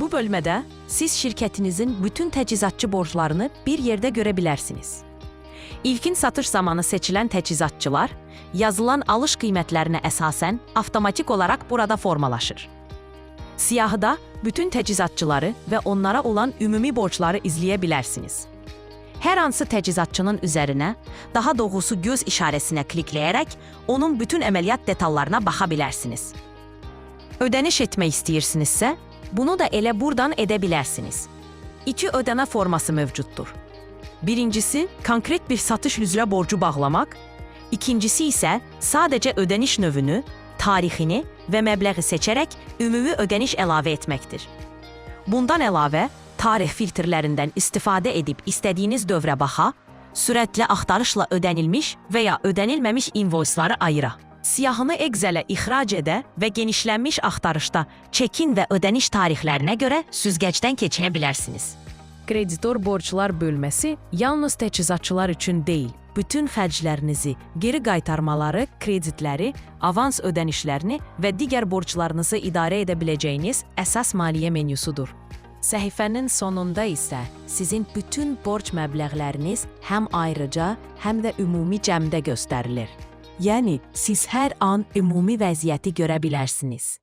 Bu bölmədə siz şirkətinizin bütün təchizatçı borclarını bir yerdə görə bilərsiniz. İlkin satış zamanı seçilən təchizatçılar yazılan alış qiymətlərinə əsasən avtomatik olaraq burada formalaşır. Siyahıda bütün təchizatçıları və onlara olan ümumi borcları izləyə bilərsiniz. Hər hansı təchizatçının üzərinə, daha doğrusu göz işarəsinə klikləyərək onun bütün əməliyyat detallarına baxa bilərsiniz. Ödəniş etmək istəyirsinizsə, bunu da elə buradan edə bilərsiniz. İki ödəmə forması mövcuddur. Birincisi, konkret bir satış üzrə borcu bağlamaq, ikincisi isə sadəcə ödəniş növünü, tarixini və məbləği seçərək ümumi ödəniş əlavə etməkdir. Bundan əlavə, tarix filtrlərindən istifadə edib istədiyiniz dövrə baxa, sürətli axtarışla ödənilmiş və ya ödənilməmiş invoysları ayıra. Siyahını Excel-ə ixrac edə və genişlənmiş axtarışda çekin və ödəniş tarixlərinə görə süzgəcdən keçirə bilərsiniz. Kreditor borclar bölməsi yalnız təchizatçılar üçün deyil, bütün xərclərinizi, geri qaytarmaları, kreditləri, avans ödənişlərini və digər borclarınızı idarə edə biləcəyiniz əsas maliyyə menyusudur. Səhifənin sonunda isə sizin bütün borc məbləğləriniz həm ayrıca, həm də ümumi cəmdə göstərilir. Yəni, siz hər an ümumi vəziyyəti görə bilərsiniz.